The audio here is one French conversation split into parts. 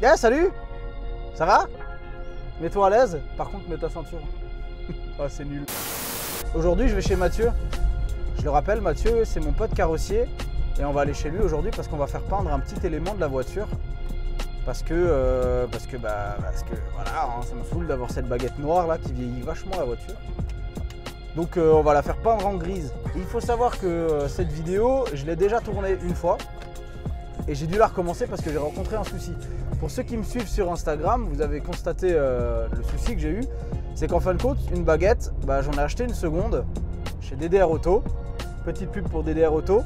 Yeah, salut. Ça va? Mets-toi à l'aise. Par contre, mets ta ceinture. Ah, c'est nul. Aujourd'hui, je vais chez Mathieu. Je le rappelle, Mathieu, c'est mon pote carrossier. Et on va aller chez lui aujourd'hui parce qu'on va faire peindre un petit élément de la voiture. Parce que voilà, hein, ça me saoule d'avoir cette baguette noire là qui vieillit vachement la voiture. Donc on va la faire peindre en grise. Et il faut savoir que cette vidéo, je l'ai déjà tournée une fois. Et j'ai dû la recommencer parce que j'ai rencontré un souci. Pour ceux qui me suivent sur Instagram, vous avez constaté le souci que j'ai eu. C'est qu'en fin de compte, une baguette, j'en ai acheté une seconde chez DDR Auto. Petite pub pour DDR Auto.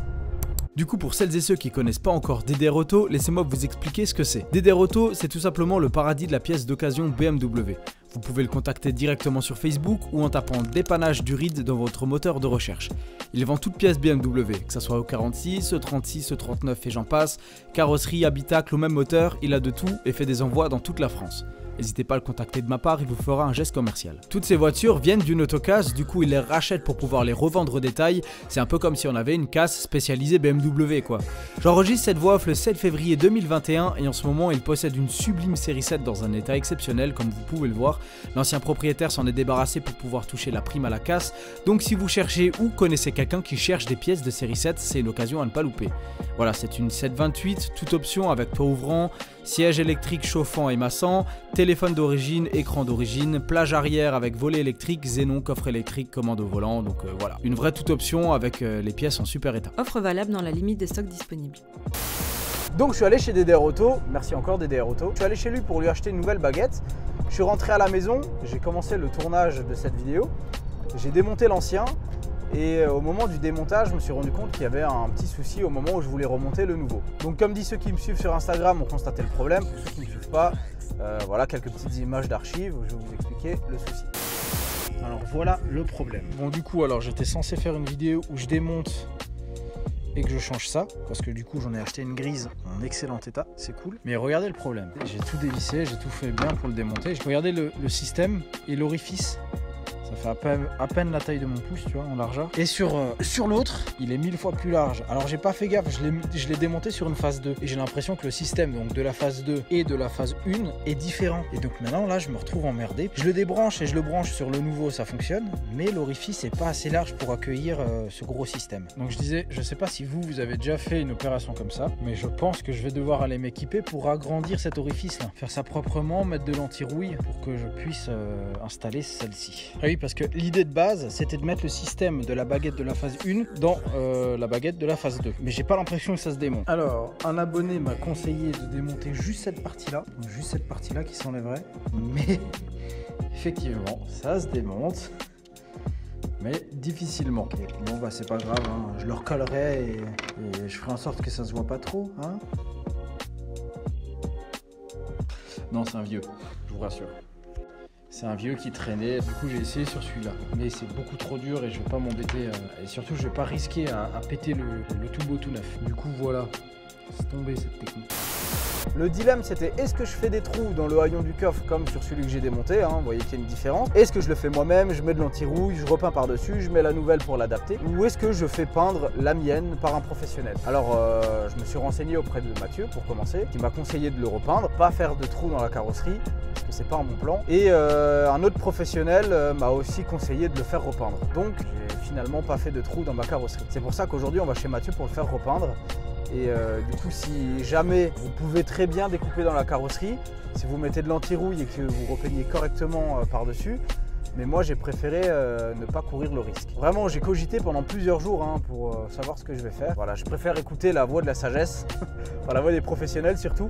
Du coup, pour celles et ceux qui connaissent pas encore DDR Auto, laissez-moi vous expliquer ce que c'est. DDR Auto, c'est tout simplement le paradis de la pièce d'occasion BMW. Vous pouvez le contacter directement sur Facebook ou en tapant dépannage du RID dans votre moteur de recherche. Il vend toutes pièces BMW, que ce soit au 46, au 36, au 39 et j'en passe, carrosserie, habitacle ou même moteur, il a de tout et fait des envois dans toute la France. N'hésitez pas à le contacter de ma part, il vous fera un geste commercial. Toutes ces voitures viennent d'une autocasse, du coup il les rachète pour pouvoir les revendre au détail. C'est un peu comme si on avait une casse spécialisée BMW quoi. J'enregistre cette voix off le 7 février 2021 et en ce moment il possède une sublime série 7 dans un état exceptionnel comme vous pouvez le voir. L'ancien propriétaire s'en est débarrassé pour pouvoir toucher la prime à la casse. Donc si vous cherchez ou connaissez quelqu'un qui cherche des pièces de série 7, c'est une occasion à ne pas louper. Voilà, c'est une 728, toute option avec toit ouvrant, siège électrique chauffant et massant, téléphone d'origine, écran d'origine, plage arrière avec volet électrique, xénon, coffre électrique, commande au volant, donc voilà. Une vraie toute option avec les pièces en super état. Offre valable dans la limite des stocks disponibles. Donc je suis allé chez DDR Auto, merci encore DDR Auto. Je suis allé chez lui pour lui acheter une nouvelle baguette. Je suis rentré à la maison, j'ai commencé le tournage de cette vidéo. J'ai démonté l'ancien et au moment du démontage, je me suis rendu compte qu'il y avait un petit souci au moment où je voulais remonter le nouveau. Donc comme dit ceux qui me suivent sur Instagram ont constaté le problème, pour ceux qui ne me suivent pas, voilà quelques petites images d'archives où je vais vous expliquer le souci. Alors voilà le problème. Bon du coup alors j'étais censé faire une vidéo où je démonte et que je change ça, parce que du coup j'en ai acheté une grise en excellent état, c'est cool. Mais regardez le problème, j'ai tout dévissé, j'ai tout fait bien pour le démonter. Regardez le système et l'orifice. Ça fait à peine la taille de mon pouce, tu vois, en largeur. Et sur l'autre, il est 1000 fois plus large. Alors j'ai pas fait gaffe, je l'ai démonté sur une phase 2. Et j'ai l'impression que le système donc de la phase 2 et de la phase 1 est différent. Et donc maintenant là, je me retrouve emmerdé. Je le débranche et je le branche sur le nouveau, ça fonctionne. Mais l'orifice est pas assez large pour accueillir ce gros système. Donc je disais, je sais pas si vous avez déjà fait une opération comme ça. Mais je pense que je vais devoir aller m'équiper pour agrandir cet orifice là. Faire ça proprement, mettre de l'anti-rouille pour que je puisse installer celle-ci. Ah oui, parce que l'idée de base, c'était de mettre le système de la baguette de la phase 1 dans la baguette de la phase 2. Mais j'ai pas l'impression que ça se démonte. Alors, un abonné m'a conseillé de démonter juste cette partie-là. Juste cette partie-là qui s'enlèverait. Mais effectivement, ça se démonte. Mais difficilement. Okay. Bon, bah c'est pas grave, hein. Je le recollerai et je ferai en sorte que ça se voit pas trop. Hein. Non, c'est un vieux, je vous rassure. C'est un vieux qui traînait, du coup j'ai essayé sur celui-là. Mais c'est beaucoup trop dur et je vais pas m'embêter. Et surtout je vais pas risquer à péter le tout beau tout neuf. Du coup voilà, c'est tombé cette technique. Le dilemme c'était est-ce que je fais des trous dans le haillon du coffre comme sur celui que j'ai démonté, hein, vous voyez qu'il y a une différence. Est-ce que je le fais moi-même, je mets de l'anti-rouille, je repeins par-dessus, je mets la nouvelle pour l'adapter. Ou est-ce que je fais peindre la mienne par un professionnel. Alors je me suis renseigné auprès de Mathieu pour commencer, qui m'a conseillé de le repeindre, pas faire de trous dans la carrosserie, parce que c'est pas un bon plan. Et un autre professionnel m'a aussi conseillé de le faire repeindre. Donc j'ai finalement pas fait de trous dans ma carrosserie. C'est pour ça qu'aujourd'hui on va chez Mathieu pour le faire repeindre. Et du coup, si jamais vous pouvez très bien découper dans la carrosserie, si vous mettez de l'anti-rouille et que vous repeignez correctement par-dessus, mais moi j'ai préféré ne pas courir le risque. Vraiment, j'ai cogité pendant plusieurs jours hein, pour savoir ce que je vais faire. Voilà, je préfère écouter la voix de la sagesse, enfin, la voix des professionnels surtout.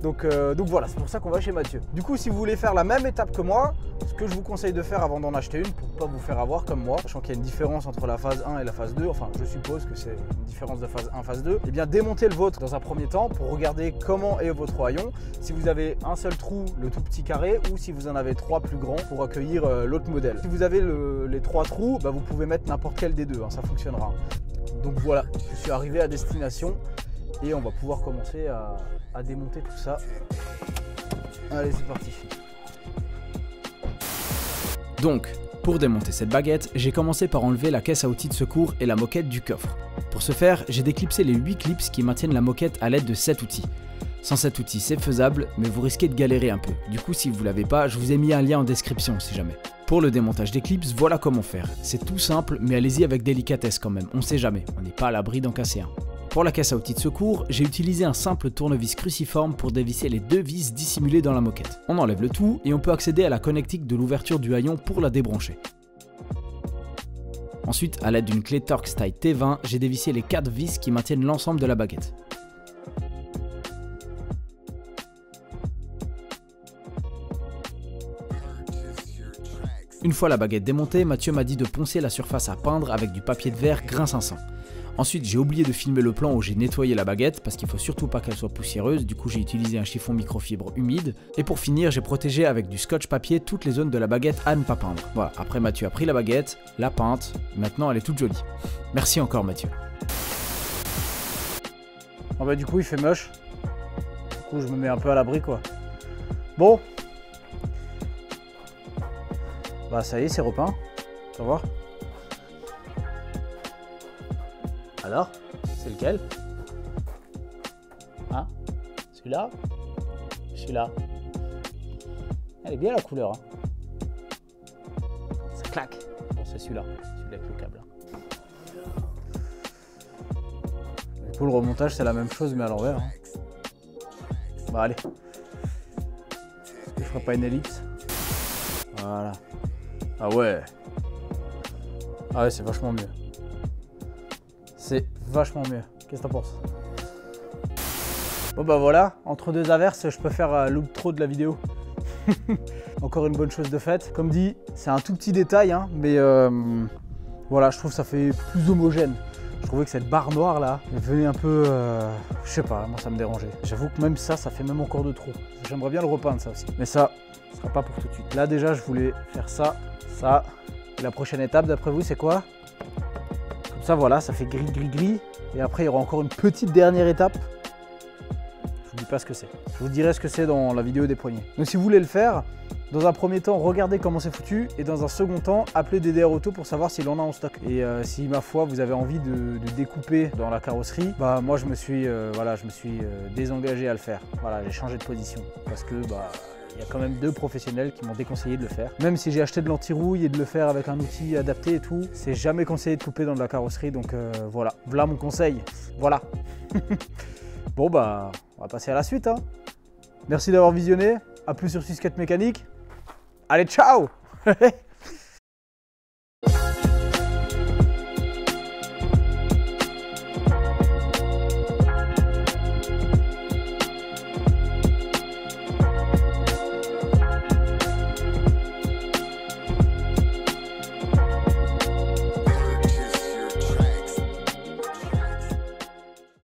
Donc voilà, c'est pour ça qu'on va chez Mathieu. Du coup, si vous voulez faire la même étape que moi, ce que je vous conseille de faire avant d'en acheter une, pour ne pas vous faire avoir comme moi, sachant qu'il y a une différence entre la phase 1 et la phase 2, enfin je suppose que c'est une différence de phase 1, phase 2, et bien démontez le vôtre dans un premier temps pour regarder comment est votre haillon, si vous avez un seul trou, le tout petit carré, ou si vous en avez 3 plus grands pour accueillir l'autre modèle. Si vous avez les 3 trous, vous pouvez mettre n'importe quel des deux, hein, ça fonctionnera. Donc voilà, je suis arrivé à destination et on va pouvoir commencer à démonter tout ça. Allez, c'est parti. Donc, pour démonter cette baguette, j'ai commencé par enlever la caisse à outils de secours et la moquette du coffre. Pour ce faire, j'ai déclipsé les 8 clips qui maintiennent la moquette à l'aide de 7 outils. Sans cet outil c'est faisable, mais vous risquez de galérer un peu. Du coup si vous l'avez pas, je vous ai mis un lien en description si jamais. Pour le démontage des clips, voilà comment faire. C'est tout simple, mais allez-y avec délicatesse quand même, on sait jamais, on n'est pas à l'abri d'en casser un. Pour la caisse à outils de secours, j'ai utilisé un simple tournevis cruciforme pour dévisser les 2 vis dissimulées dans la moquette. On enlève le tout et on peut accéder à la connectique de l'ouverture du haillon pour la débrancher. Ensuite, à l'aide d'une clé Torx taille T20, j'ai dévissé les 4 vis qui maintiennent l'ensemble de la baguette. Une fois la baguette démontée, Mathieu m'a dit de poncer la surface à peindre avec du papier de verre grain 500. Ensuite, j'ai oublié de filmer le plan où j'ai nettoyé la baguette parce qu'il faut surtout pas qu'elle soit poussiéreuse, du coup j'ai utilisé un chiffon microfibre humide. Et pour finir, j'ai protégé avec du scotch papier toutes les zones de la baguette à ne pas peindre. Voilà, après Mathieu a pris la baguette, l'a peinte, maintenant elle est toute jolie. Merci encore Mathieu. Bon bah du coup il fait moche. Du coup je me mets un peu à l'abri quoi. Bon. Bah ça y est, c'est repeint. Tu vas voir. Alors, c'est lequel? Hein? Celui-là? Celui-là. Elle est bien la couleur. Hein. Ça claque. Bon, c'est celui-là. Celui avec le câble. Du coup, le remontage, c'est la même chose, mais à l'envers. Hein. Bah, allez. Est-ce que je ferai pas une ellipse? Voilà. Ah ouais. Ah ouais, c'est vachement mieux. C'est vachement mieux. Qu'est-ce que t'en penses? Bon bah voilà, entre deux averses, je peux faire l'outro de la vidéo. Encore une bonne chose de faite. Comme dit, c'est un tout petit détail, hein, mais voilà, je trouve que ça fait plus homogène. Je trouvais que cette barre noire là, elle venait un peu, je sais pas, moi ça me dérangeait. J'avoue que même ça fait même encore de trop. J'aimerais bien le repeindre ça aussi. Mais ça, ce sera pas pour tout de suite. Là déjà, je voulais faire ça, ça. Et la prochaine étape, d'après vous, c'est quoi? Comme ça, voilà, ça fait gris, gris, gris. Et après, il y aura encore une petite dernière étape. Je vous dis pas ce que c'est. Je vous dirai ce que c'est dans la vidéo des poignets. Donc si vous voulez le faire, dans un premier temps, regardez comment c'est foutu. Et dans un second temps, appelez DDR Auto pour savoir s'il en a en stock. Et si, ma foi, vous avez envie de découper dans la carrosserie, bah moi, je me suis désengagé à le faire. Voilà, j'ai changé de position. Parce que, bah... il y a quand même 2 professionnels qui m'ont déconseillé de le faire. Même si j'ai acheté de l'anti-rouille et de le faire avec un outil adapté et tout, c'est jamais conseillé de couper dans de la carrosserie, donc voilà. Voilà mon conseil. Voilà. Bon bah, on va passer à la suite. Hein. Merci d'avoir visionné. A plus sur Susquette Mécanique. Allez, ciao.